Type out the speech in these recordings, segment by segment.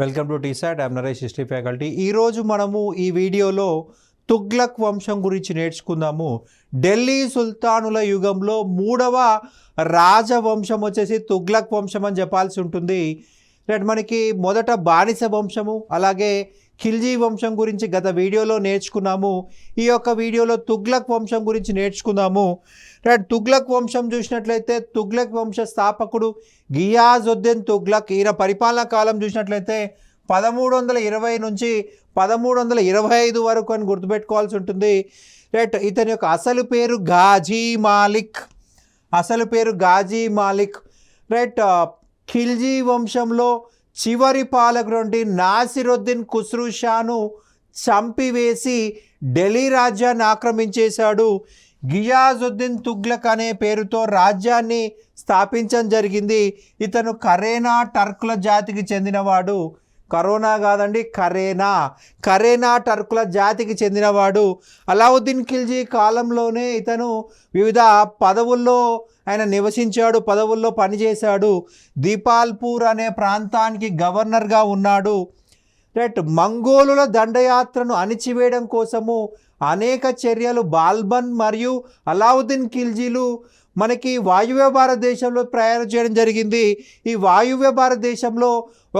Welcome to T-SAT. I'm Naresh, history faculty. ఈరోజు మనము ఈ వీడియోలో తుగ్లక్ వంశం గురించి నేర్చుకుందాము. ఢిల్లీ సుల్తానుల యుగంలో మూడవ రాజవంశం వచ్చేసి తుగ్లక్ వంశం అని చెప్పాల్సి ఉంటుంది. మనకి మొదట బానిస వంశము, అలాగే ఖిల్జీ వంశం గురించి గత వీడియోలో నేర్చుకున్నాము. ఈ యొక్క వీడియోలో తుగ్లక్ వంశం గురించి నేర్చుకుందాము. తుగ్లక్ వంశం చూసినట్లయితే తుగ్లక్ వంశ స్థాపకుడు గియాజుద్దీన్ తుగ్లక్. ఈయన పరిపాలనా కాలం చూసినట్లయితే 1320 నుంచి 1325 వరకు అని గుర్తుపెట్టుకోవాల్సి ఉంటుంది. ఇతని యొక్క అసలు పేరు గాజీ మాలిక్. ఖిల్జీ వంశంలో చివరి పాలకుడు నుండి నాసిరుద్దీన్ ఖుస్రూ షాను చంపివేసి ఢిల్లీ రాజ్యాన్ని ఆక్రమించేశాడు. గియాజుద్దీన్ తుగ్లక్ అనే పేరుతో రాజ్యాన్ని స్థాపించడం జరిగింది. ఇతను కరేనా టర్కుల జాతికి చెందినవాడు. కరోనా కాదండి, కరేనా టర్కుల జాతికి చెందినవాడు. అలావుద్దీన్ ఖిల్జీ కాలంలోనే ఇతను వివిధ పదవుల్లో ఆయన నివసించాడు, పదవుల్లో పనిచేశాడు. దీపాల్పూర్ అనే ప్రాంతానికి గవర్నర్గా ఉన్నాడు. మంగోలుల దండయాత్రను అణిచివేయడం కోసము అనేక చర్యలు బాల్బన్ మరియు అలావుద్దీన్ ఖిల్జీలు మనకి వాయువ్య భారతదేశంలో ప్రయాణం చేయడం జరిగింది. ఈ వాయువ్య భారతదేశంలో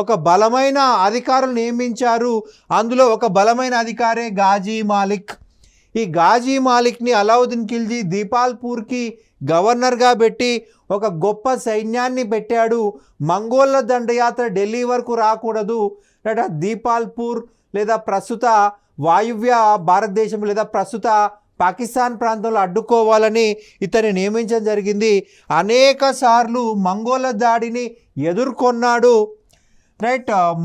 ఒక బలమైన అధికారులు నియమించారు. అందులో ఒక బలమైన అధికారే గాజీ మాలిక్. ఈ గాజీ మాలిక్ని అలావుద్దీన్ ఖిల్జీ దీపాల్పూర్కి గవర్నర్గా పెట్టి ఒక గొప్ప సైన్యాన్ని పెట్టాడు. మంగోళ్ళ దండయాత్ర ఢిల్లీ వరకు రాకూడదు, దీపాల్పూర్ లేదా ప్రస్తుత వాయువ్య భారతదేశం లేదా ప్రస్తుత పాకిస్తాన్ ప్రాంతంలో అడ్డుకోవాలని ఇతన్ని నియమించడం జరిగింది. అనేక సార్లు మంగోళ్ళ దాడిని ఎదుర్కొన్నాడు.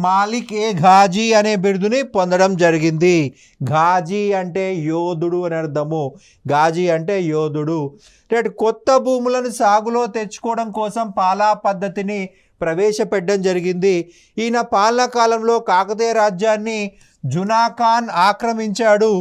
మాలిక్ ఘాజీ అనే బిరుదుని పొందడం జరిగింది. ఘాజీ అంటే యోధుడు అని అర్థము. ఘాజీ అంటే యోధుడు. కొత్త భూములను సాగులో తెచ్చుకోవడం కోసం పాలా పద్ధతిని ప్రవేశపెట్టడం జరిగింది. ఈయన పాలనా కాలంలో కాకతీయ రాజ్యాన్ని జునాఖాన్ ఆక్రమించాడు.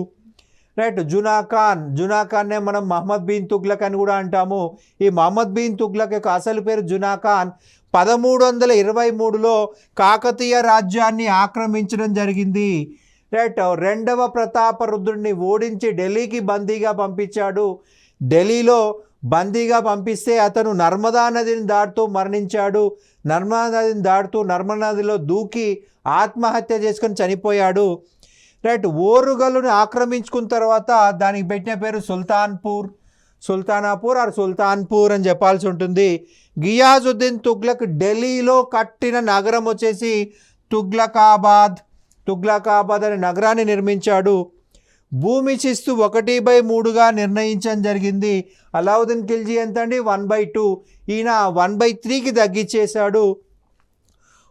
జునాఖాన్నే మనం మహమ్మద్ బిన్ తుగ్లక్ అని కూడా అంటాము. ఈ మహమ్మద్ బిన్ తుగ్లక్ యొక్క అసలు పేరు జునాఖాన్. 1323లో కాకతీయ రాజ్యాన్ని ఆక్రమించడం జరిగింది. రెండవ ప్రతాపరుద్రుడిని ఓడించి ఢిల్లీకి బందీగా పంపించాడు. ఢిల్లీలో బందీగా పంపిస్తే అతను నర్మదా నదిని దాటుతూ మరణించాడు. నర్మదా నదిలో దూకి ఆత్మహత్య చేసుకొని చనిపోయాడు. ఓరుగల్లుని ఆక్రమించుకున్న తర్వాత దానికి పెట్టిన పేరు సుల్తానాపూర్ అని చెప్పాల్సి ఉంటుంది. గియాజుద్దీన్ తుగ్లక్ ఢిల్లీలో కట్టిన నగరం వచ్చేసి తుగ్లకాబాద్ అనే నగరాన్ని నిర్మించాడు. భూమి శిస్తు 1/3గా నిర్ణయించడం జరిగింది. అలావుద్దీన్ ఖిల్జీ ఎంత అండి? 1/2. ఈయన 1/3కి తగ్గించేశాడు.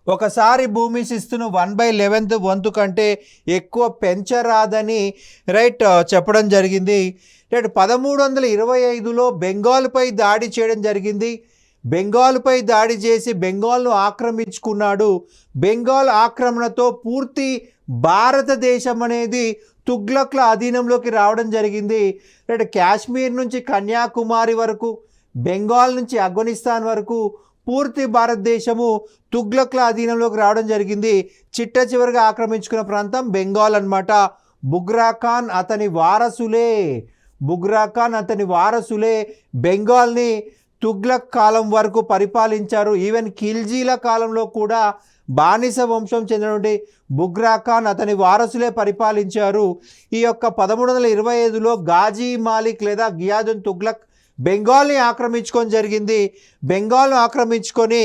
ఒకసారి భూమి శిస్తును 1/11 వంతు కంటే ఎక్కువ పెంచరాదని చెప్పడం జరిగింది. 1325లో బెంగాల్పై దాడి చేయడం జరిగింది. బెంగాల్పై దాడి చేసి బెంగాల్ను ఆక్రమించుకున్నాడు. బెంగాల్ ఆక్రమణతో పూర్తి భారతదేశం అనేది తుగ్లక్ల అధీనంలోకి రావడం జరిగింది. కాశ్మీర్ నుంచి కన్యాకుమారి వరకు, బెంగాల్ నుంచి ఆఫ్ఘనిస్తాన్ వరకు పూర్తి భారతదేశము తుగ్లక్ల అధీనంలోకి రావడం జరిగింది. చిట్ట చివరిగా ఆక్రమించుకున్న ప్రాంతం బెంగాల్ అన్నమాట. బుగ్రాఖాన్ అతని వారసులే బెంగాల్ని తుగ్లక్ కాలం వరకు పరిపాలించారు. ఈవెన్ ఖిల్జీల కాలంలో కూడా బానిస వంశం చెందినటువంటి బుగ్రాఖాన్ అతని వారసులే పరిపాలించారు. ఈ యొక్క 1325లో గాజీ మాలిక్ లేదా గియాజుద్దీన్ తుగ్లక్ బెంగాల్ని ఆక్రమించుకొని జరిగింది. బెంగాల్ను ఆక్రమించుకొని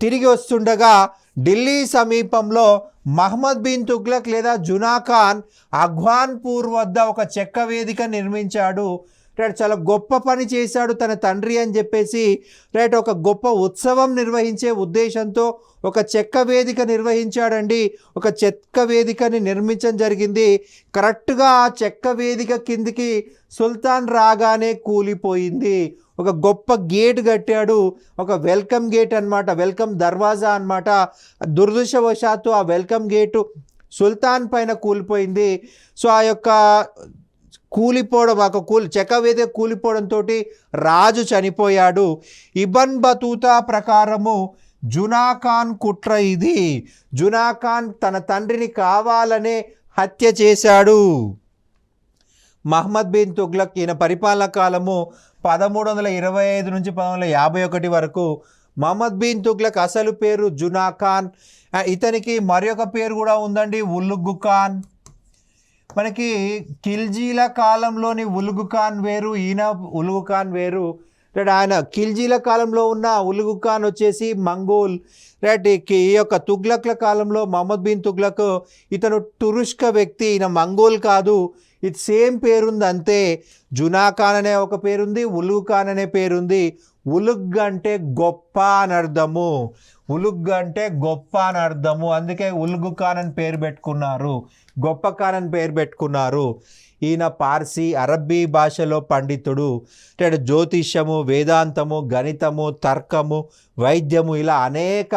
తిరిగి వస్తుండగా ఢిల్లీ సమీపంలో మహమ్మద్ బిన్ తుగ్లక్ లేదా జునాఖాన్ అఘ్వాన్పూర్ వద్ద ఒక చెక్క వేదిక నిర్మించాడు. చాలా గొప్ప పని చేశాడు తన తండ్రి అని చెప్పేసి ఒక గొప్ప ఉత్సవం నిర్వహించే ఉద్దేశంతో ఒక చెక్క వేదిక నిర్వహించాడండి. ఒక చెక్క వేదికని నిర్మించడం జరిగింది. కరెక్ట్గా ఆ చెక్క వేదిక కిందికి సుల్తాన్ రాగానే కూలిపోయింది. ఒక గొప్ప గేట్ కట్టాడు, ఒక వెల్కమ్ గేట్ అన్నమాట, వెల్కమ్ దర్వాజా అన్నమాట. దురదృష్టవశాత్తు ఆ వెల్కమ్ గేటు సుల్తాన్ పైన కూలిపోయింది. సో ఆ యొక్క చెక్క వేదిక కూలిపోవడంతో రాజు చనిపోయాడు. ఇబన్ బతూతా ప్రకారము జునాఖాన్ కుట్ర ఇది. జునాఖాన్ తన తండ్రిని కావాలనే హత్య చేశాడు. మహమ్మద్ బిన్ తుగ్లక్ ఈయన పరిపాలన కాలము 1325 నుంచి 1351 వరకు. మహమ్మద్ బిన్ తుగ్లక్ అసలు పేరు జునాఖాన్. ఇతనికి మరొక పేరు కూడా ఉందండి, ఉలుగు ఖాన్. మనకి ఖిల్జీల కాలంలోని ఉలుగు ఖాన్ వేరు, ఈయన ఉలుగు ఖాన్ వేరు. రైట్, ఆయన ఖిల్జీల కాలంలో ఉన్న ఉలుగు ఖాన్ వచ్చేసి మంగోల్. రైట్, ఈ యొక్క తుగ్లక్ల కాలంలో మహమ్మద్ బిన్ తుగ్లక్ ఇతను తురుష్క వ్యక్తి, ఈయన మంగోల్ కాదు. ఇది సేమ్ పేరుంది అంతే. జునాఖాన్ అనే ఒక పేరుంది, ఉలుగు ఖాన్ అనే పేరుంది. ఉలుగ్ అంటే గొప్ప అని అర్థము, ఉలుగ్ అంటే గొప్ప అని అర్థము. అందుకే ఉలుగు ఖాన్ అని పేరు పెట్టుకున్నారు, గొప్ప ఖాన్ అని పేరు పెట్టుకున్నారు. ఈయన పార్సీ అరబ్బీ భాషలో పండితుడు. అంటే జ్యోతిష్యము, వేదాంతము, గణితము, తర్కము, వైద్యము ఇలా అనేక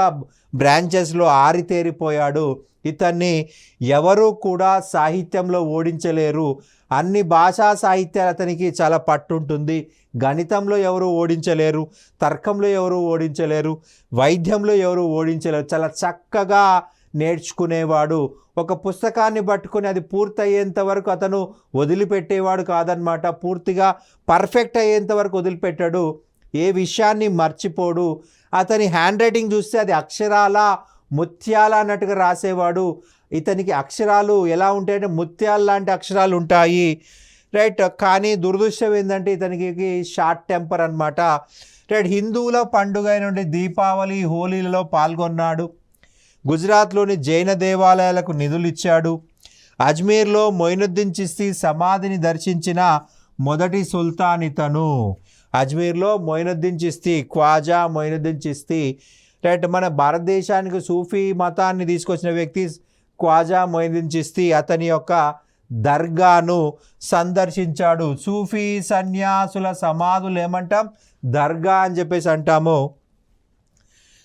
బ్రాంచెస్లో ఆరితేరిపోయాడు. ఇతన్ని ఎవరు కూడా సాహిత్యంలో ఓడించలేరు. అన్ని భాషా సాహిత్యాలు అతనికి చాలా పట్టుంటుంది. గణితంలో ఎవరు ఓడించలేరు, తర్కంలో ఎవరు ఓడించలేరు, వైద్యంలో ఎవరు ఓడించలేరు. చాలా చక్కగా నేర్చుకునేవాడు. ఒక పుస్తకాన్ని పట్టుకొని అది పూర్తయ్యేంత వరకు అతను వదిలిపెట్టేవాడు కాదనమాట. పూర్తిగా పర్ఫెక్ట్ అయ్యేంత వరకు వదిలిపెట్టాడు. ఏ విషయాన్ని మర్చిపోడు. అతని హ్యాండ్ రైటింగ్ చూస్తే అది అక్షరాల ముత్యాల అన్నట్టుగా రాసేవాడు. ఇతనికి అక్షరాలు ఎలా ఉంటాయంటే ముత్యాల లాంటి అక్షరాలు ఉంటాయి. రైట్, కానీ దురదృష్టం ఏంటంటే ఇతనికి షార్ట్ టెంపర్ అనమాట. రైట్, హిందువుల పండుగ అయిన దీపావళి, హోలీలలో పాల్గొన్నాడు. గుజరాత్లోని జైన దేవాలయాలకు నిధులు ఇచ్చాడు. అజ్మీర్లో మొయినుద్దీన్ చిస్తీ సమాధిని దర్శించిన మొదటి సుల్తాన్ ఇతను. అజ్మీర్లో మొయినుద్దీన్ చిస్తీ, ఖ్వాజా మొయినుద్దీన్ చిస్తీ. రైట్, మన భారతదేశానికి సూఫీ మతాన్ని తీసుకొచ్చిన వ్యక్తి ఖ్వాజా మొయినుద్దీన్ చిస్తీ. అతని యొక్క దర్గాను సందర్శించాడు. సూఫీ సన్యాసుల సమాధులు ఏమంటాం? దర్గా అని చెప్పేసి అంటాము.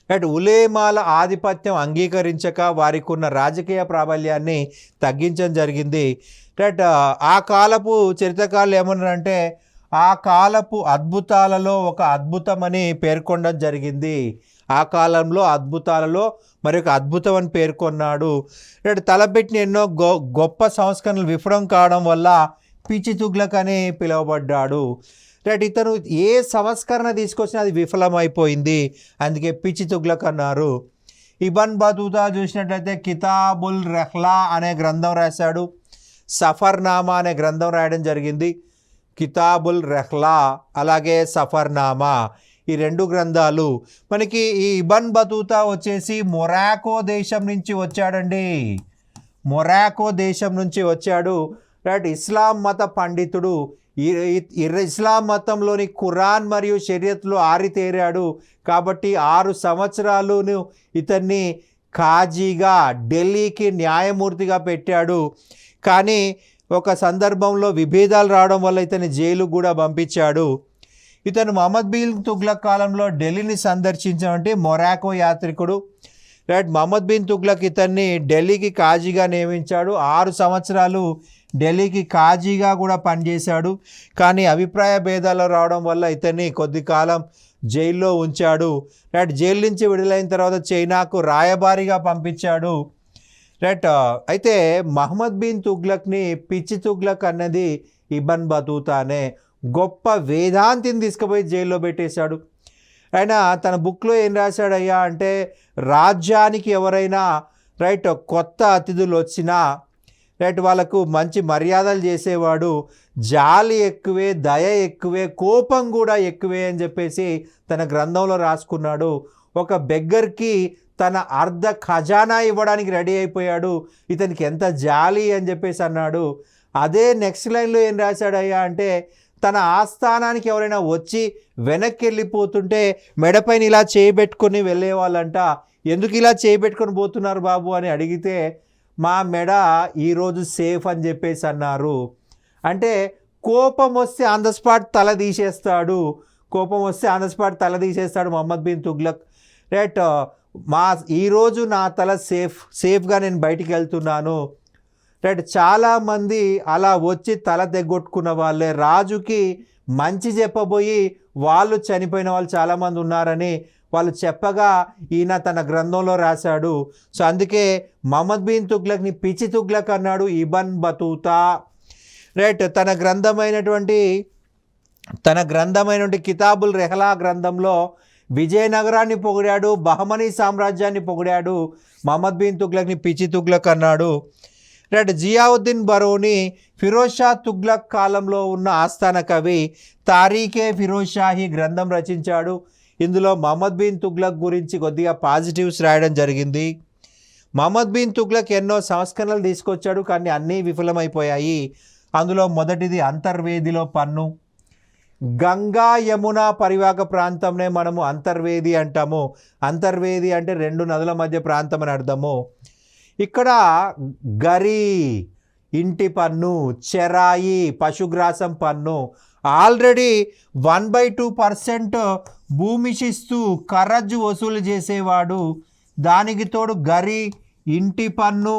రైట్, ఉలేమాల ఆధిపత్యం అంగీకరించక వారికి ఉన్న రాజకీయ ప్రాబల్యాన్ని తగ్గించడం జరిగింది. రైట్, ఆ కాలపు చరిత్రకారులు ఏమన్నారంటే ఆ కాలపు అద్భుతాలలో ఒక అద్భుతమని పేర్కొనడం జరిగింది. ఆ కాలంలో అద్భుతాలలో మరి ఒక అద్భుతం అని పేర్కొన్నాడు. రైట్, తలపెట్టిన ఎన్నో గొప్ప సంస్కరణలు విఫలం కావడం వల్ల పిచ్చి తుగ్లక్ అని పిలువబడ్డాడు. రైట్, ఇతను ఏ సంస్కరణ తీసుకొచ్చినా అది విఫలమైపోయింది, అందుకే పిచ్చి తుగ్లక్ అన్నారు. ఇబన్ బతూతా చూసినట్లయితే కితాబుల్ రెహ్లా అనే గ్రంథం రాశాడు. సఫర్నామా అనే గ్రంథం రాయడం జరిగింది. కితాబుల్ రెహ్లా అలాగే సఫర్నామా ఈ రెండు గ్రంథాలు. మనకి ఈ ఇబన్ బతూతా వచ్చేసి మొరాకో దేశం నుంచి వచ్చాడండి. మొరాకో దేశం నుంచి వచ్చాడు. రైట్, ఇస్లాం మత పండితుడు. ఇస్లాం మతంలోని ఖురాన్ మరియు షరియత్లో ఆరితేరాడు. కాబట్టి 6 సంవత్సరాలను ఇతన్ని ఖాజీగా ఢిల్లీకి న్యాయమూర్తిగా పెట్టాడు. కానీ ఒక సందర్భంలో విభేదాలు రావడం వల్ల ఇతన్ని జైలు కూడా పంపించాడు. ఇతను మహమ్మద్ బిన్ తుగ్లక్ కాలంలో ఢిల్లీని సందర్శించినటువంటి మొరాకో యాత్రికుడు. రైట్, మహమ్మద్ బిన్ తుగ్లక్ ఇతన్ని ఢిల్లీకి కాజీగా నియమించాడు. 6 సంవత్సరాలు ఢిల్లీకి కాజీగా కూడా పనిచేశాడు. కానీ అభిప్రాయ భేదాలు రావడం వల్ల ఇతన్ని కొద్ది కాలం జైల్లో ఉంచాడు. రైట్, జైలు నుంచి విడుదలైన తర్వాత చైనాకు రాయబారిగా పంపించాడు. రైట్, అయితే మహమ్మద్ బిన్ తుగ్లక్ని పిచ్చి తుగ్లక్ అన్నది ఇబన్ బతూతానే. గొప్ప వేదాంతిని తీసుకుపోయి జైల్లో పెట్టేశాడు. ఆయన తన బుక్లో ఏం రాశాడయ్యా అంటే రాజ్యానికి ఎవరైనా రైట్ కొత్త అతిథులు వచ్చినా రైట్ వాళ్ళకు మంచి మర్యాదలు చేసేవాడు. జాలి ఎక్కువే, దయ ఎక్కువే, కోపం కూడా ఎక్కువే అని చెప్పేసి తన గ్రంథంలో రాసుకున్నాడు. ఒక బెగ్గర్కి తన అర్ధ ఖజానా ఇవ్వడానికి రెడీ అయిపోయాడు. ఇతనికి ఎంత జాలి అని చెప్పేసి అన్నాడు. అదే నెక్స్ట్ లైన్లో ఏం రాశాడయ్యా అంటే తన ఆస్థానానికి ఎవరైనా వచ్చి వెనక్కి వెళ్ళిపోతుంటే మెడపైన ఇలా చేయబెట్టుకొని వెళ్ళేవాళ్ళంట. ఎందుకు ఇలా చేయబెట్టుకొని పోతున్నారు బాబు అని అడిగితే మా మెడ ఈరోజు సేఫ్ అని చెప్పేసి అన్నారు. అంటే కోపం వస్తే ఆన్ ద స్పాట్ తల తీసేస్తాడు. కోపం వస్తే ఆన్ ద స్పాట్ తల తీసేస్తాడు మహమ్మద్ బిన్ తుగ్లక్. రైట్, ఈరోజు నా తల సేఫ్గా నేను బయటికి వెళ్తున్నాను. రైట్, చాలామంది అలా వచ్చి తల తెగొట్టుకున్న వాళ్ళే. రాజుకి మంచి చెప్పబోయి వాళ్ళు చనిపోయిన వాళ్ళు చాలామంది ఉన్నారని వాళ్ళు చెప్పగా ఈయన తన గ్రంథంలో రాశాడు. సో అందుకే మహమ్మద్ బిన్ తుగ్లక్ని పిచ్చి తుగ్లక్ అన్నాడు ఇబన్ బతూతా. రైట్. తన గ్రంథమైనటువంటి కితాబుల్ రెహలా గ్రంథంలో విజయనగరాన్ని పొగిడాడు, బహమనీ సామ్రాజ్యాన్ని పొగిడాడు. మహమ్మద్ బిన్ తుగ్లక్ని పిచ్చి తుగ్లక్ అన్నాడు. రైట్. జియావుద్దీన్ బరోని ఫిరోజ్ షా తుగ్లక్ కాలంలో ఉన్న ఆస్థాన కవి తారీఖే ఫిరోజ్ షాహీ గ్రంథం రచించాడు. ఇందులో మహమ్మద్ బిన్ తుగ్లక్ గురించి కొద్దిగా పాజిటివ్స్ రాయడం జరిగింది. మహమ్మద్ బిన్ తుగ్లక్ ఎన్నో సంస్కరణలు తీసుకొచ్చాడు, కానీ అన్నీ విఫలమైపోయాయి. అందులో మొదటిది అంతర్వేదిలో పన్ను. గంగా యమున పరివాహక ప్రాంతంనే మనము అంతర్వేది అంటాము. అంతర్వేది అంటే 2 నదుల మధ్య ప్రాంతం అని అర్థము. ఇక్కడ గరి ఇంటి పన్ను, చెరాయి పశుగ్రాసం పన్ను, ఆల్రెడీ 1/2% భూమి శిస్తు ఖరజు వసూలు చేసేవాడు. దానికి తోడు గరి ఇంటి పన్ను,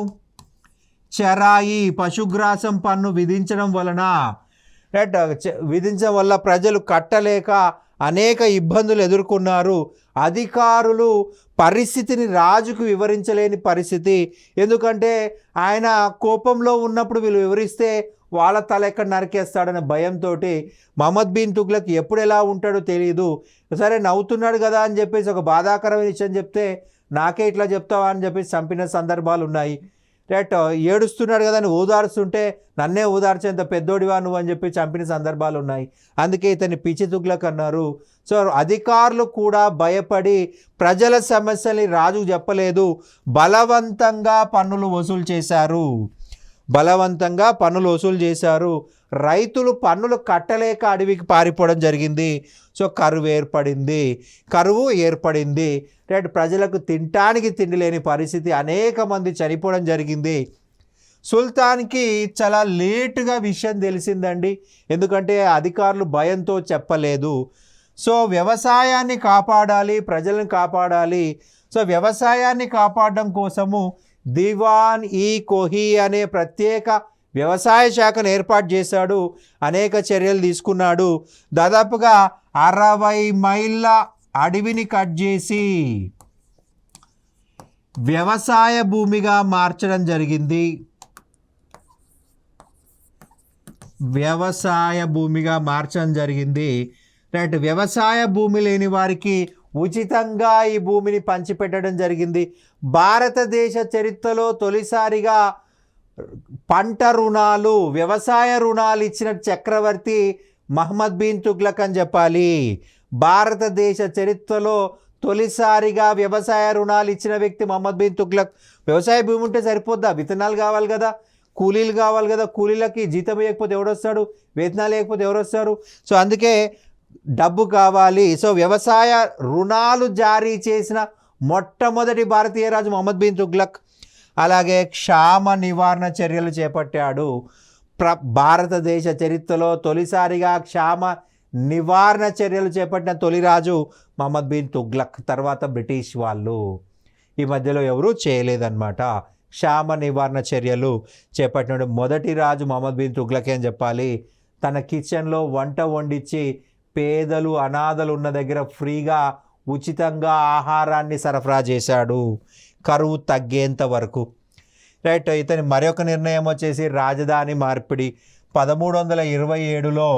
చెరాయి పశుగ్రాసం పన్ను విధించడం వల్ల ప్రజలు కట్టలేక అనేక ఇబ్బందులు ఎదుర్కొన్నారు. అధికారులు పరిస్థితిని రాజుకు వివరించలేని పరిస్థితి. ఎందుకంటే ఆయన కోపంలో ఉన్నప్పుడు వీళ్ళు వివరిస్తే వాళ్ళ తల ఎక్కడ నరికేస్తాడనే భయంతో మహమ్మద్ బిన్ తుగ్లక్ ఎప్పుడు ఎలా ఉంటాడో తెలియదు. సరే నవ్వుతున్నాడు కదా అని చెప్పేసి ఒక బాధాకరమైన విషయం చెప్తే నాకే ఇట్లా చెప్తావా అని చెప్పేసి చంపిన సందర్భాలు ఉన్నాయి. రైట్. ఏడుస్తున్నాడు కదా అని ఓదార్స్తుంటే నన్నే ఓదార్చేంత పెద్దోడివా నువ్వు అని చెప్పి చంపిన సందర్భాలు ఉన్నాయి. అందుకే ఇతన్ని పిచ్చి తుగ్లక్ అన్నారు. సో అధికారులు కూడా భయపడి ప్రజల సమస్యల్ని రాజుకు చెప్పలేదు, బలవంతంగా పన్నులు వసూలు చేశారు. రైతులు పన్నులు కట్టలేక అడవికి పారిపోవడం జరిగింది. సో కరువు ఏర్పడింది. రైట్. ప్రజలకు తినటానికి తిండి లేని పరిస్థితి, అనేక మంది చనిపోవడం జరిగింది. సుల్తాన్కి చాలా లేటుగా విషయం తెలిసిందండి, ఎందుకంటే అధికారులు భయంతో చెప్పలేదు. సో వ్యవసాయాన్ని కాపాడాలి, ప్రజలను కాపాడాలి. సో వ్యవసాయాన్ని కాపాడడం కోసము దివాన్ ఈ కోహి అనే ప్రత్యేక వ్యవసాయ శాఖను ఏర్పాటు చేశాడు. అనేక చర్యలు తీసుకున్నాడు. దాదాపుగా 60 మైళ్ళ అడవిని కట్ చేసి వ్యవసాయ భూమిగా మార్చడం జరిగింది. రైట్. వ్యవసాయ భూమి లేని వారికి ఉచితంగా ఈ భూమిని పంచిపెట్టడం జరిగింది. భారతదేశ చరిత్రలో తొలిసారిగా పంట రుణాలు, వ్యవసాయ రుణాలు ఇచ్చిన చక్రవర్తి మహమ్మద్ బిన్ తుగ్లక్ అని చెప్పాలి. భారతదేశ చరిత్రలో తొలిసారిగా వ్యవసాయ రుణాలు ఇచ్చిన వ్యక్తి మహమ్మద్ బిన్ తుగ్లక్. వ్యవసాయ భూమి ఉంటే సరిపోద్దా? విత్తనాలు కావాలి కదా, కూలీలు కావాలి కదా, కూలీలకి జీతం వేయకపోతే ఎవడొస్తాడు, వేతనాలు లేకపోతే ఎవరొస్తారు? సో అందుకే డబ్బు కావాలి. సో వ్యవసాయ రుణాలు జారీ చేసిన మొట్టమొదటి భారతీయ రాజు మహమ్మద్ బిన్ తుగ్లక్. అలాగే క్షామ నివారణ చర్యలు చేపట్టాడు. భారతదేశ చరిత్రలో తొలిసారిగా క్షామ నివారణ చర్యలు చేపట్టిన తొలి రాజు మహమ్మద్ బిన్ తుగ్లక్. తర్వాత బ్రిటిష్ వాళ్ళు, ఈ మధ్యలో ఎవరూ చేయలేదన్నమాట. క్షామ నివారణ చర్యలు చేపట్టిన మొదటి రాజు మహమ్మద్ బిన్ తుగ్లక్ అని చెప్పాలి. తన కిచెన్లో వంట వండించి పేదలు అనాథలు ఉన్న దగ్గర ఫ్రీగా ఉచితంగా ఆహారాన్ని సరఫరా చేశాడు, కరువు తగ్గేంత వరకు. రైట్. ఇతని మరొక నిర్ణయం వచ్చేసి రాజధాని మార్పిడి. 1327లో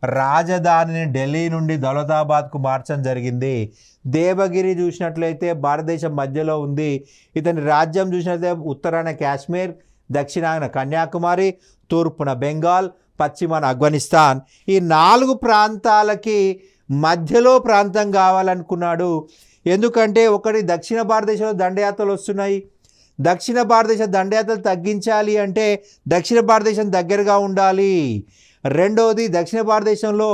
రాజధానిని ఢిల్లీ నుండి దౌలతాబాద్కు మార్చడం జరిగింది. దేవగిరి చూసినట్లయితే భారతదేశం మధ్యలో ఉంది. ఇతని రాజ్యం చూసినట్లయితే ఉత్తరాన కాశ్మీర్, దక్షిణాన కన్యాకుమారి, తూర్పున బెంగాల్, పశ్చిమాన ఆఫ్ఘనిస్తాన్. ఈ 4 ప్రాంతాలకి మధ్యలో ప్రాంతం కావాలనుకున్నాడు. ఎందుకంటే ఒకటి దక్షిణ భారతదేశంలో దండయాత్రలు వస్తున్నాయి. దక్షిణ భారతదేశ దండయాత్రలు తగ్గించాలి అంటే దక్షిణ భారతదేశం దగ్గరగా ఉండాలి. రెండవది, దక్షిణ భారతదేశంలో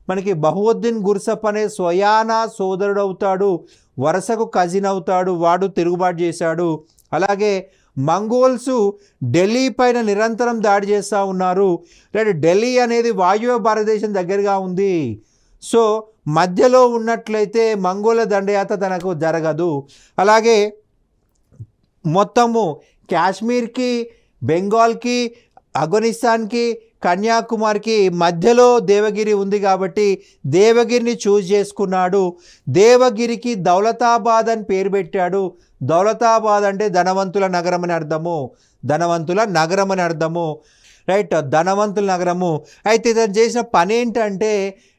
మనకి బహువుద్దీన్ గుర్సప్ అనే స్వయానా సోదరుడు అవుతాడు, వరుసకు కజిన్ అవుతాడు, వాడు తిరుగుబాటు చేశాడు. అలాగే మంగోల్స్ ఢిల్లీ పైన నిరంతరం దాడి చేస్తూ ఉన్నారు. ఢిల్లీ అనేది వాయువ్య భారతదేశం దగ్గరగా ఉంది. సో మధ్యలో ఉన్నట్లయితే మంగోల దండయాత్ర తనకు జరగదు. అలాగే మొత్తము కాశ్మీర్కి, బెంగాల్కి, ఆఫ్ఘనిస్తాన్కి, కన్యాకుమారికి మధ్యలో దేవగిరి ఉంది కాబట్టి దేవగిరిని చూజ్ చేసుకున్నాడు. దేవగిరికి దౌలతాబాద్ అని పేరు పెట్టాడు. దౌలతాబాద్ అంటే ధనవంతుల నగరం అని అర్థము, ధనవంతుల నగరం అని అర్థము, రైట్, ధనవంతుల నగరము. అయితే ఇతను చేసిన పని ఏంటంటే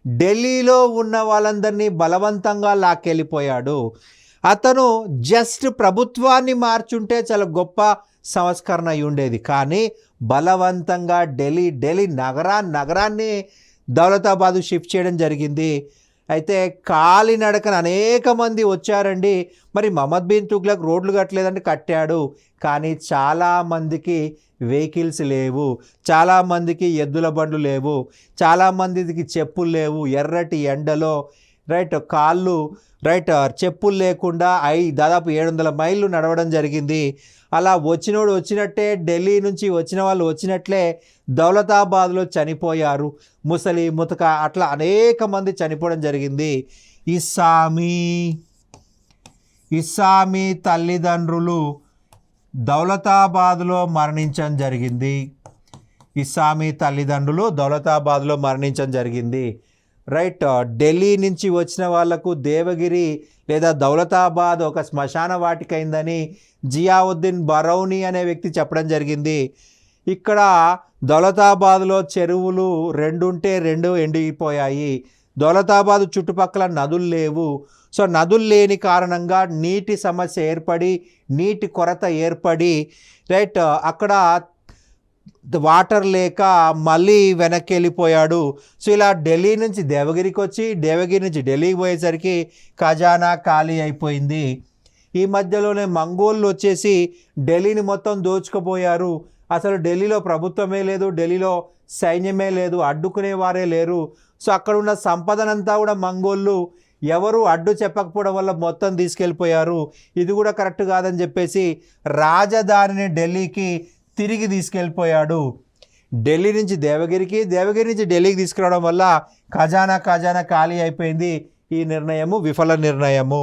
ఢిల్లీలో ఉన్న వాళ్ళందరినీ బలవంతంగా లాక్కెళ్ళిపోయాడు. అతను జస్ట్ ప్రభుత్వాన్ని మార్చుంటే చాలా గొప్ప సంస్కరణ అయి ఉండేది, కానీ బలవంతంగా ఢిల్లీ నగరాన్ని దౌలతాబాదు షిఫ్ట్ చేయడం జరిగింది. అయితే కాలినడకన అనేక మంది వచ్చారండి. మరి మహమ్మద్ బిన్ తుగ్లక్ రోడ్లు కట్టలేదంటే కట్టాడు, కానీ చాలామందికి వెహికల్స్ లేవు, చాలామందికి ఎద్దుల బండ్లు లేవు, చాలామందికి చెప్పులు లేవు. ఎర్రటి ఎండలో రైట్ కాళ్ళు రైట్ చెప్పులు లేకుండా దాదాపు 700 మైళ్ళు నడవడం జరిగింది. అలా వచ్చినోడు వచ్చినట్టే, ఢిల్లీ నుంచి వచ్చిన వాళ్ళు వచ్చినట్లే దౌలతాబాద్లో చనిపోయారు. ముసలి ముతక అట్లా అనేక మంది చనిపోవడం జరిగింది. ఇస్సామీ తల్లిదండ్రులు దౌలతాబాద్లో మరణించడం జరిగింది. ఇస్సామీ తల్లిదండ్రులు దౌలతాబాద్లో మరణించడం జరిగింది. రైట్, ఢిల్లీ నుంచి వచ్చిన వాళ్లకు దేవగిరి లేదా దౌలతాబాద్ ఒక శ్మశాన వాటిక అయిందని జియావుద్దీన్ బరౌని అనే వ్యక్తి చెప్పడం జరిగింది. ఇక్కడ దౌలతాబాద్లో చెరువులు 2 ఉంటే 2 ఎండిపోయాయి. దౌలతాబాద్ చుట్టుపక్కల నదులు లేవు. సో నదులు లేని కారణంగా నీటి సమస్య ఏర్పడి, నీటి కొరత ఏర్పడి రైట్ అక్కడ వాటర్ లేక మళ్ళీ వెనక్కి వెళ్ళిపోయాడు. సో ఇలా ఢిల్లీ నుంచి దేవగిరికి వచ్చి, దేవగిరి నుంచి ఢిల్లీకి పోయేసరికి ఖజానా ఖాళీ అయిపోయింది. ఈ మధ్యలోనే మంగోళ్ళు వచ్చేసి ఢిల్లీని మొత్తం దోచుకుపోయారు. అసలు ఢిల్లీలో ప్రభుత్వమే లేదు, ఢిల్లీలో సైన్యమే లేదు, అడ్డుకునేవారే లేరు. సో అక్కడ ఉన్న సంపదనంతా కూడా మంగోళ్ళు ఎవరు అడ్డు చెప్పకపోవడం వల్ల మొత్తం తీసుకెళ్ళిపోయారు. ఇది కూడా కరెక్ట్ కాదని చెప్పేసి రాజధానిని ఢిల్లీకి తిరిగి తీసుకెళ్ళిపోయాడు. ఢిల్లీ నుంచి దేవగిరికి, దేవగిరి నుంచి ఢిల్లీకి తీసుకురావడం వల్ల ఖజానా ఖాళీ అయిపోయింది. ఈ నిర్ణయము విఫల నిర్ణయము.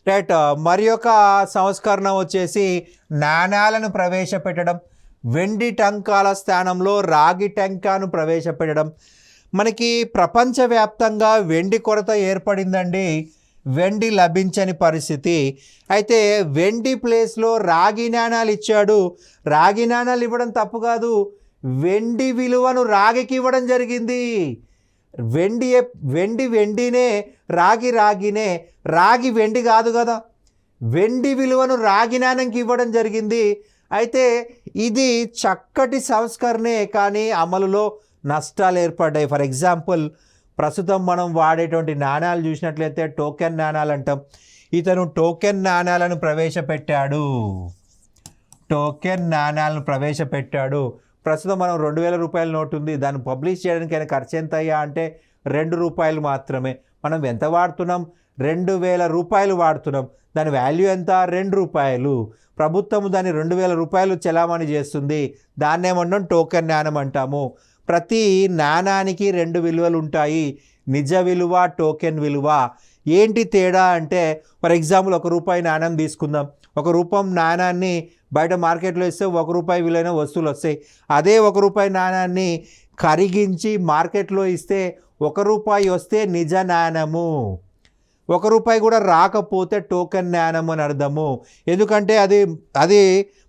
రైట్, మరి ఒక సంస్కరణ వచ్చేసి నాణ్యాలను ప్రవేశపెట్టడం. వెండి టంకాల స్థానంలో రాగి టంకాను ప్రవేశపెట్టడం. మనకి ప్రపంచవ్యాప్తంగా వెండి కొరత ఏర్పడిందండి, వెండి లభించని పరిస్థితి. అయితే వెండి ప్లేస్లో రాగి నాణాలు ఇచ్చాడు. రాగి నాణాలు ఇవ్వడం తప్పు కాదు, వెండి విలువను రాగికి ఇవ్వడం జరిగింది. వెండినే, రాగినే, రాగి వెండి కాదు కదా. వెండి విలువను రాగి నాణ్యంకి ఇవ్వడం జరిగింది. అయితే ఇది చక్కటి సంస్కరణే, కానీ అమలులో నష్టాలు ఏర్పడ్డాయి. ఫర్ ఎగ్జాంపుల్ ప్రస్తుతం మనం వాడేటువంటి నాణ్యాలు చూసినట్లయితే టోకెన్ నాణ్యాలు అంటాం. ఇతను టోకెన్ నాణ్యాలను ప్రవేశపెట్టాడు. ప్రస్తుతం మనం 2000 రూపాయల నోటు ఉంది, దాన్ని పబ్లిష్ చేయడానికి ఆయన ఖర్చు ఎంత అయ్యా అంటే 2 రూపాయలు మాత్రమే. మనం ఎంత వాడుతున్నాం? 2000 రూపాయలు వాడుతున్నాం. దాని వాల్యూ ఎంత? 2 రూపాయలు. ప్రభుత్వం దాన్ని 2000 రూపాయలు చెలామణి చేస్తుంది. దాన్నేమన్నాం టోకెన్ నాణ్యం అంటాము. ప్రతి నాణానికి 2 విలువలు ఉంటాయి, నిజ విలువ, టోకెన్ విలువ. ఏంటి తేడా అంటే ఫర్ ఎగ్జాంపుల్ 1 రూపాయి నాణ్యం తీసుకుందాం. 1 రూపాయి నాణ్యాన్ని బయట మార్కెట్లో ఇస్తే 1 రూపాయి విలువైన వస్తువులు వస్తాయి. అదే 1 రూపాయి నాణ్యాన్ని కరిగించి మార్కెట్లో ఇస్తే 1 రూపాయి వస్తే నిజ నాణ్యము, 1 రూపాయి కూడా రాకపోతే టోకెన్ నాణ్యం అని అర్థము. ఎందుకంటే అది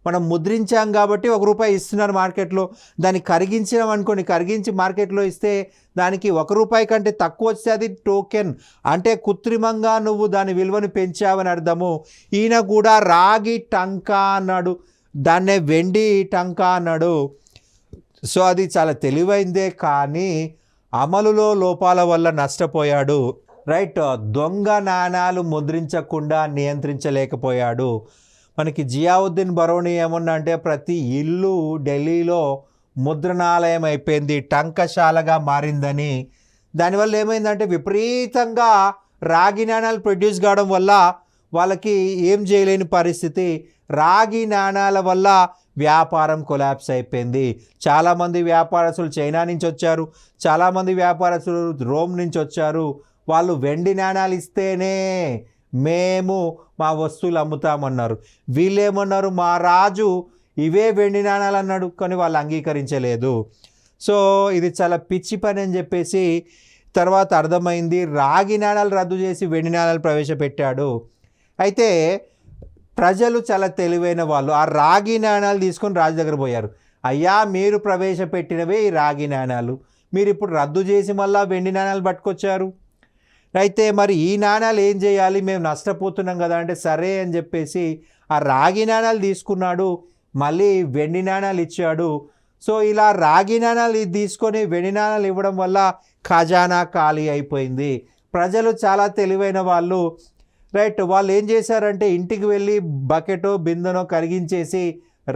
మనం ముద్రించాం కాబట్టి 1 రూపాయి ఇస్తున్నారు మార్కెట్లో. దాన్ని కరిగించాం అనుకోండి, కరిగించి మార్కెట్లో ఇస్తే దానికి 1 రూపాయి కంటే తక్కువ వస్తే అది టోకెన్, అంటే కృత్రిమంగా నువ్వు దాని విలువను పెంచావని అర్థము. ఈయన కూడా రాగి టంకా అన్నాడు, దాన్నే వెండి టంకా అన్నాడు. సో అది చాలా తెలివైందే, కానీ అమలులో లోపాల వల్ల నష్టపోయాడు. రైట్, దొంగ నాణాలు ముద్రించకుండా నియంత్రించలేకపోయాడు. మనకి జియావుద్దీన్ బరౌని ఏమన్నా అంటే ప్రతి ఇల్లు ఢిల్లీలో ముద్రణాలయం అయిపోయింది, టంకశాలగా మారిందని. దానివల్ల ఏమైందంటే విపరీతంగా రాగి నాణాలు ప్రొడ్యూస్ కావడం వల్ల వాళ్ళకి ఏం చేయలేని పరిస్థితి. రాగి నాణాల వల్ల వ్యాపారం కొలాప్స్ అయిపోయింది. చాలామంది వ్యాపారస్తులు చైనా నుంచి వచ్చారు, చాలామంది వ్యాపారస్తులు రోమ్ నుంచి వచ్చారు. వాళ్ళు వెండి నాణాలు ఇస్తేనే మేము మా వస్తువులు అమ్ముతామన్నారు. వీళ్ళేమన్నారు, మా రాజు ఇవే వెండి నాణాలు అన్నాడు, కానీ వాళ్ళు అంగీకరించలేదు. సో ఇది చాలా పిచ్చి పని అని చెప్పేసి తర్వాత అర్థమైంది. రాగి నాణాలు రద్దు చేసి వెండి నాణాలు ప్రవేశపెట్టాడు. అయితే ప్రజలు చాలా తెలివైన వాళ్ళు, ఆ రాగి నాణాలు తీసుకొని రాజు దగ్గర పోయారు. అయ్యా, మీరు ప్రవేశపెట్టినవే ఈ రాగి నాణాలు, మీరు ఇప్పుడు రద్దు చేసి మళ్ళీ వెండి నాణాలు పట్టుకొచ్చారు. అయితే మరి ఈ నాణాలు ఏం చేయాలి, మేము నష్టపోతున్నాం కదా అంటే సరే అని చెప్పేసి ఆ రాగి నాణాలు తీసుకున్నాడు, మళ్ళీ వెండి నాణాలు ఇచ్చాడు. సో ఇలా రాగి నాణాలు తీసుకొని వెండి నాణాలు ఇవ్వడం వల్ల ఖజానా ఖాళీ అయిపోయింది. ప్రజలు చాలా తెలివైన వాళ్ళు, రైట్. వాళ్ళు ఏం చేశారంటే ఇంటికి వెళ్ళి బకెటో బిందెనో కరిగించేసి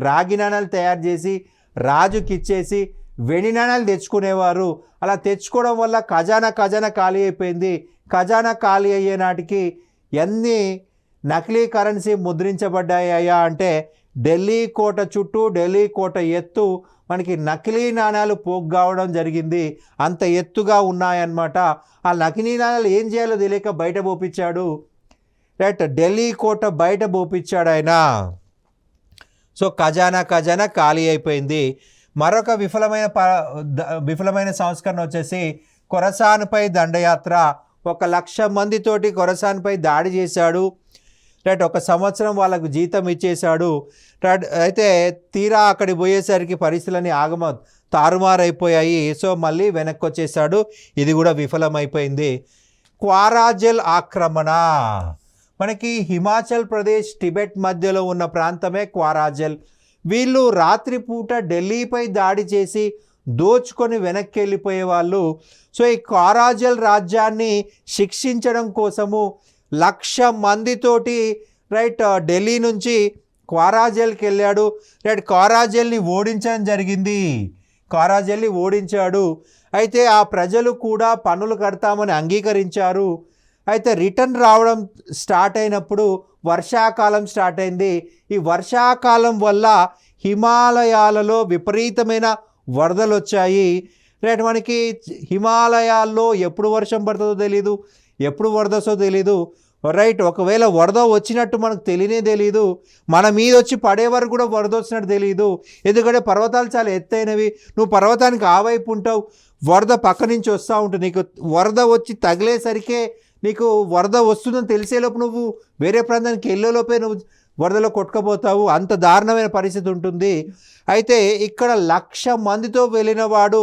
రాగి నాణాలు తయారు చేసి రాజుకి ఇచ్చేసి వెండి నాణాలు తెచ్చుకునేవారు. అలా తెచ్చుకోవడం వల్ల ఖజానా ఖాళీ అయిపోయింది. ఖజానా ఖాళీ అయ్యే నాటికి ఎన్ని నకిలీ కరెన్సీ ముద్రించబడ్డాయా అంటే ఢిల్లీ కోట చుట్టూ, ఢిల్లీ కోట ఎత్తు మనకి నకిలీ నాణాలు పోగు కావడం జరిగింది. అంత ఎత్తుగా ఉన్నాయన్నమాట. ఆ నకిలీ నాణాలు ఏం చేయాలో తెలియక బయట పోపించాడు, రైట్. ఢిల్లీ కోట బయట పోపించాడు ఆయన. సో ఖజానా ఖాళీ అయిపోయింది. మరొక విఫలమైన సంస్కరణ వచ్చేసి ఖొరాసాన్పై దండయాత్ర. 1,00,000 మందితోటి ఖొరాసాన్పై దాడి చేశాడు, రైట్. 1 సంవత్సరం వాళ్ళకు జీతం ఇచ్చేశాడు, రైట్. అయితే తీరా అక్కడికి పోయేసరికి పరిస్థితులని తారుమారైపోయాయి. సో మళ్ళీ వెనక్కి వచ్చేసాడు. ఇది కూడా విఫలమైపోయింది. క్వారాజెల్ ఆక్రమణ. మనకి హిమాచల్ ప్రదేశ్, టిబెట్ మధ్యలో ఉన్న ప్రాంతమే క్వారాజెల్. వీళ్ళు రాత్రిపూట ఢిల్లీపై దాడి చేసి దోచుకొని వెనక్కి వెళ్ళిపోయేవాళ్ళు. సో ఈ క్వారాజెల్ రాజ్యాన్ని శిక్షించడం కోసము 1,00,000 మందితోటి, రైట్, ఢిల్లీ నుంచి క్వారాజెల్కి వెళ్ళాడు, రైట్. క్వారాజెల్ని ఓడించడం జరిగింది, క్వారాజెల్ని ఓడించాడు. అయితే ఆ ప్రజలు కూడా పన్నులు కడతామని అంగీకరించారు. అయితే రిటర్న్ రావడం స్టార్ట్ అయినప్పుడు వర్షాకాలం స్టార్ట్ అయింది. ఈ వర్షాకాలం వల్ల హిమాలయాలలో విపరీతమైన వరదలు వచ్చాయి, రైట్. మనకి హిమాలయాల్లో ఎప్పుడు వర్షం పడుతుందో తెలీదు, ఎప్పుడు వరద వస్తుందో తెలీదు, రైట్. ఒకవేళ వరద వచ్చినట్టు మనకు తెలియదు, మన మీద వచ్చి పడే వరకు కూడా వరద వచ్చినట్టు తెలియదు. ఎందుకంటే పర్వతాలు చాలా ఎత్తైనవి, నువ్వు పర్వతానికి ఆ వైపు ఉంటావు, వరద పక్క నుంచి వస్తూ ఉంటుంది. నీకు వరద వచ్చి తగిలేసరికే నీకు వరద వస్తుందని తెలిసేలోపు నువ్వు వేరే ప్రాంతానికి వెళ్ళేలోపే నువ్వు వరదలో కొట్టుకుపోతావు. అంత దారుణమైన పరిస్థితి ఉంటుంది. అయితే ఇక్కడ 1,00,000 మందితో వెళ్ళిన వాడు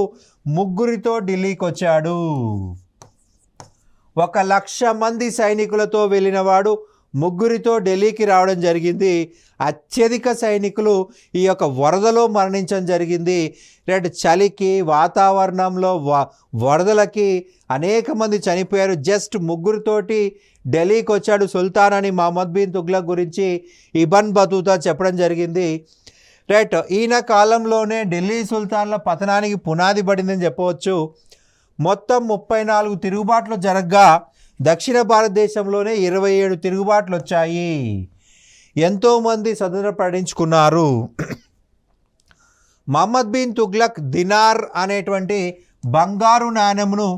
3 ఢిల్లీకి వచ్చాడు. 1,00,000 మంది సైనికులతో వెళ్ళిన వాడు 3 ఢిల్లీకి రావడం జరిగింది. అత్యధిక సైనికులు ఈ యొక్క వరదలో మరణించడం జరిగింది, రైట్. చలికి, వాతావరణంలో వరదలకి అనేక మంది చనిపోయారు. జస్ట్ 3 ఢిల్లీకి వచ్చాడు. సుల్తాన్ అని మహమ్మద్ బిన్ తుగ్లక్ గురించి ఇబన్ బతూతా చెప్పడం జరిగింది, రైట్. ఈయన కాలంలోనే ఢిల్లీ సుల్తాన్ల పతనానికి పునాది పడిందని చెప్పవచ్చు. మొత్తం 34 తిరుగుబాట్లు జరగగా దక్షిణ భారతదేశంలోనే 27 తిరుగుబాట్లు వచ్చాయి. ఎంతోమంది స్వతంత్రం ప్రకటించుకున్నారు. మహమ్మద్ బిన్ తుగ్లక్ దినార్ అనేటువంటి బంగారు నాణెమును,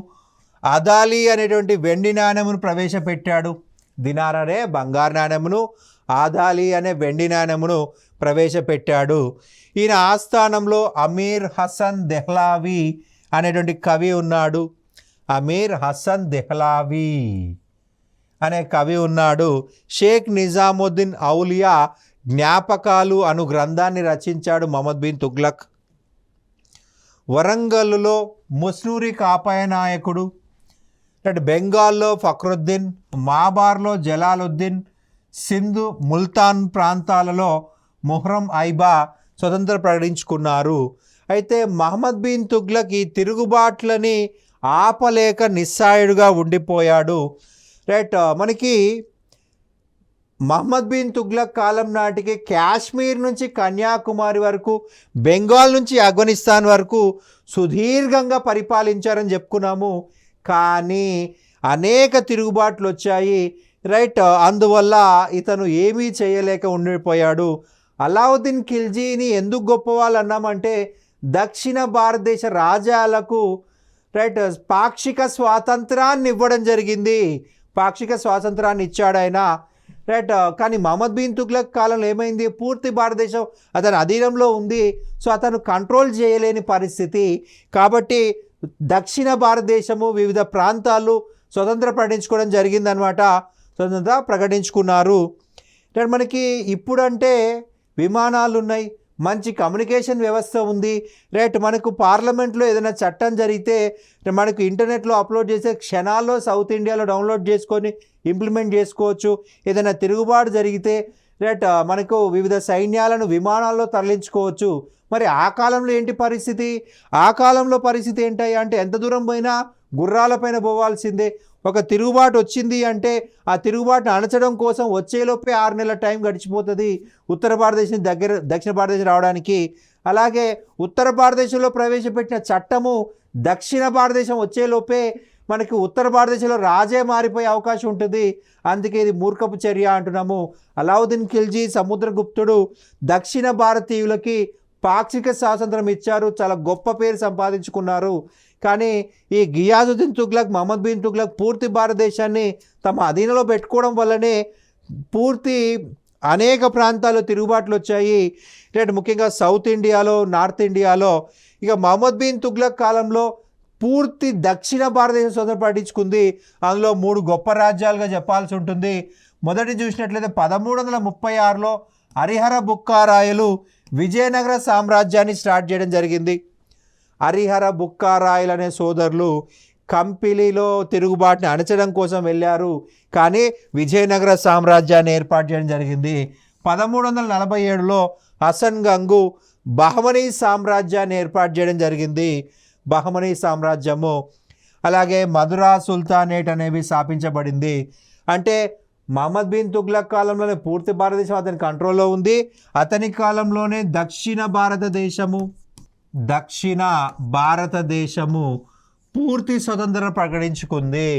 అదాలి అనేటువంటి వెండి నాణెమును ప్రవేశపెట్టాడు. దినార్ అనే బంగారు నాణెమును, ఆదాలి అనే వెండి నాణెమును ప్రవేశపెట్టాడు. ఈయన ఆస్థానంలో అమీర్ హసన్ దెహ్లావి అనేటువంటి కవి ఉన్నాడు. అమీర్ హసన్ దెహ్లావి అనే కవి ఉన్నాడు. షేక్ నిజాముద్దీన్ ఔలియా జ్ఞాపకాలు అను గ్రంథాన్ని రచించాడు మహమ్మద్ బిన్ తుగ్లక్. వరంగల్లో ముస్నూరి కాపాయ నాయకుడు, బెంగాల్లో ఫక్రుద్దీన్, మాబార్లో జలాలుద్దీన్, సింధు, ముల్తాన్ ప్రాంతాలలో ముహర్రం ఐబా స్వతంత్రం ప్రకటించుకున్నారు. అయితే మహమ్మద్ బిన్ తుగ్లక్ ఈ తిరుగుబాట్లని ఆపలేక నిస్సాయుడుగా ఉండిపోయాడు, రైట్. మనకి మహమ్మద్ బిన్ తుగ్లక్ కాలం నాటికి కాశ్మీర్ నుంచి కన్యాకుమారి వరకు, బెంగాల్ నుంచి ఆఫ్ఘనిస్తాన్ వరకు సుదీర్ఘంగా పరిపాలించారని చెప్పుకున్నాము. కానీ అనేక తిరుగుబాట్లు వచ్చాయి, రైట్. అందువల్ల ఇతను ఏమీ చేయలేక ఉండిపోయాడు. అలావుద్దీన్ ఖిల్జీని ఎందుకు గొప్పవాళ్ళు అన్నామంటే దక్షిణ భారతదేశ రాజ్యాలకు, రైట్, పాక్షిక స్వాతంత్రాన్ని ఇవ్వడం జరిగింది. పాక్షిక స్వాతంత్రాన్ని ఇచ్చాడు ఆయన, రైట్. కానీ మహమ్మద్ బిన్ తుగ్లక్ కాలంలో ఏమైంది, పూర్తి భారతదేశం అతని అధీనంలో ఉంది. సో అతను కంట్రోల్ చేయలేని పరిస్థితి. కాబట్టి దక్షిణ భారతదేశము వివిధ ప్రాంతాలు స్వతంత్ర ప్రకటించుకోవడం జరిగిందనమాట. స్వతంత్ర ప్రకటించుకున్నారు. మనకి ఇప్పుడంటే విమానాలు ఉన్నాయి, మంచి కమ్యూనికేషన్ వ్యవస్థ ఉంది. రైట్. మనకు పార్లమెంట్లో ఏదైనా చట్టం జరిగితే మనకు ఇంటర్నెట్లో అప్లోడ్ చేసే క్షణాల్లో సౌత్ ఇండియాలో డౌన్లోడ్ చేసుకొని ఇంప్లిమెంట్ చేసుకోవచ్చు. ఏదైనా తిరుగుబాటు జరిగితే రైట్ మనకు వివిధ సైన్యాలను విమానాల్లో తరలించుకోవచ్చు. మరి ఆ కాలంలో ఏంటి పరిస్థితి? ఆ కాలంలో పరిస్థితి ఏంటయ్యా అంటే ఎంత దూరం పోయినా గుర్రాలపైన పోవాల్సిందే. ఒక తిరుగుబాటు వచ్చింది అంటే ఆ తిరుగుబాటును అణచడం కోసం వచ్చేలోపే 6 నెలల టైం గడిచిపోతుంది ఉత్తర భారతదేశం దక్షిణ భారతదేశం రావడానికి. అలాగే ఉత్తర భారతదేశంలో ప్రవేశపెట్టిన చట్టము దక్షిణ భారతదేశం వచ్చేలోపే మనకి ఉత్తర భారతదేశంలో రాజే మారిపోయే అవకాశం ఉంటుంది. అందుకే ఇది మూర్ఖపు చర్య అంటున్నాము. అలావుద్దీన్ ఖిల్జీ సముద్రగుప్తుడు దక్షిణ భారతీయులకి పాక్షిక స్వాతంత్రం ఇచ్చారు, చాలా గొప్ప పేరు సంపాదించుకున్నారు. కానీ ఈ గియాజుద్దీన్ తుగ్లక్, మహమ్మద్ బిన్ తుగ్లక్ పూర్తి భారతదేశాన్ని తమ అధీనంలో పెట్టుకోవడం వల్లనే పూర్తి అనేక ప్రాంతాల్లో తిరుగుబాట్లు వచ్చాయి. ముఖ్యంగా సౌత్ ఇండియాలో, నార్త్ ఇండియాలో. ఇక మహమ్మద్ బిన్ తుగ్లక్ కాలంలో పూర్తి దక్షిణ భారతదేశం స్వతంత్రం ప్రకటించుకుంది. అందులో 3 గొప్ప రాజ్యాలుగా చెప్పాల్సి ఉంటుంది. మొదటి చూసినట్లయితే 1336లో హరిహర బుక్కారాయలు విజయనగర సామ్రాజ్యాన్ని స్టార్ట్ చేయడం జరిగింది. హరిహర బుక్కారాయలు అనే సోదరులు కంపిలిలో తిరుగుబాటుని అణచడం కోసం వెళ్ళారు, కానీ విజయనగర సామ్రాజ్యాన్ని ఏర్పాటు చేయడం జరిగింది. 1347లో హసన్ గంగు బహమనీ సామ్రాజ్యాన్ని ఏర్పాటు చేయడం జరిగింది. బహమనీ సామ్రాజ్యము. అలాగే మధురా సుల్తానేట్ అనేవి స్థాపించబడింది. అంటే మహమ్మద్ బిన్ తుగ్లక్ కాలంలోనే పూర్తి భారతదేశం అతని కంట్రోల్లో ఉంది. అతని కాలంలోనే దక్షిణ భారతదేశము పూర్తి స్వతంత్రం ప్రకటించుకుంది.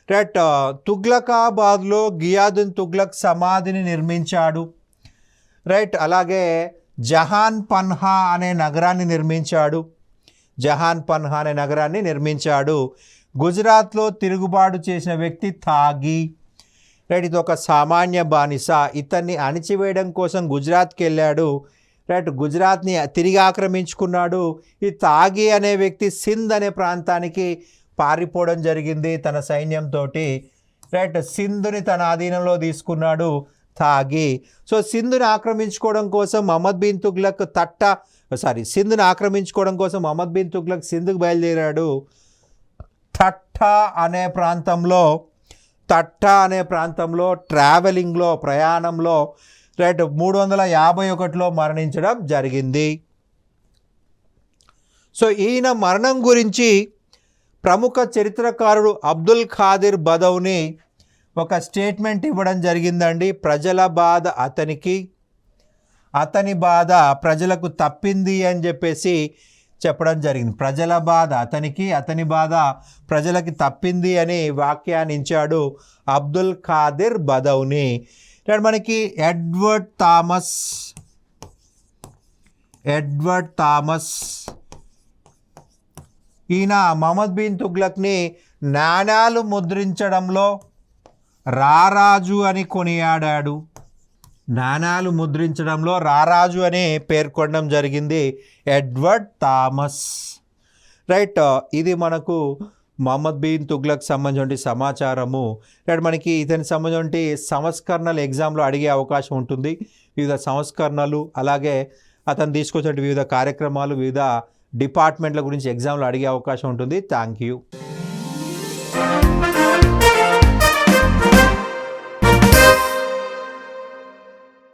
రైట్. తుగ్లకాబాద్లో గియాదుద్దీన్ తుగ్లక్ సమాధిని నిర్మించాడు. రైట్. అలాగే జహాన్ పన్హా అనే నగరాన్ని నిర్మించాడు. గుజరాత్లో తిరుగుబాటు చేసిన వ్యక్తి తాగి. రైట్. ఇది ఒక సామాన్య బానిస. ఇతన్ని అణిచివేయడం కోసం గుజరాత్కి వెళ్ళాడు. రైట్. గుజరాత్ని తిరిగి ఆక్రమించుకున్నాడు. ఈ తాగి అనే వ్యక్తి సింధ్ అనే ప్రాంతానికి పారిపోవడం జరిగింది తన సైన్యంతో. రైట్. సింధుని తన ఆధీనంలో తీసుకున్నాడు తాగి. సో సింధుని ఆక్రమించుకోవడం కోసం మహమ్మద్ బిన్ తుగ్లక్ సింధుని ఆక్రమించుకోవడం కోసం మహమ్మద్ బిన్ తుగ్లక్ సింధుకు బయలుదేరాడు. తట్టా అనే ప్రాంతంలో ప్రయాణంలో రైట్ 351లో మరణించడం జరిగింది. సో ఈయన మరణం గురించి ప్రముఖ చరిత్రకారుడు అబ్దుల్ ఖాదిర్ బదౌని ఒక స్టేట్మెంట్ ఇవ్వడం జరిగిందండి. ప్రజల బాధ అతని బాధ ప్రజలకు తప్పింది అని చెప్పేసి చెప్పడం జరిగింది. ప్రజల బాధ అతని బాధ ప్రజలకి తప్పింది అని వ్యాఖ్యానించాడు అబ్దుల్ ఖాదిర్ బదౌని. మనకి ఎడ్వర్డ్ థామస్ ఈయన మహమ్మద్ బిన్ తుగ్లక్ని నాణాలు ముద్రించడంలో రారాజు అని కొనియాడాడు. నాణాలు ముద్రించడంలో రారాజు అని పేర్కొనడం జరిగింది ఎడ్వర్డ్ థామస్. రైట్. ఇది మనకు మహమ్మద్ బిన్ తుగ్లక్ సంబంధించిన సమాచారము. రైట్. మనకి ఇతని సంబంధించిన సంస్కరణలు ఎగ్జామ్లో అడిగే అవకాశం ఉంటుంది. వివిధ సంస్కరణలు, అలాగే అతను తీసుకొచ్చిన వివిధ కార్యక్రమాలు, వివిధ డిపార్ట్మెంట్ల గురించి ఎగ్జామ్లో అడిగే అవకాశం ఉంటుంది. Thank you.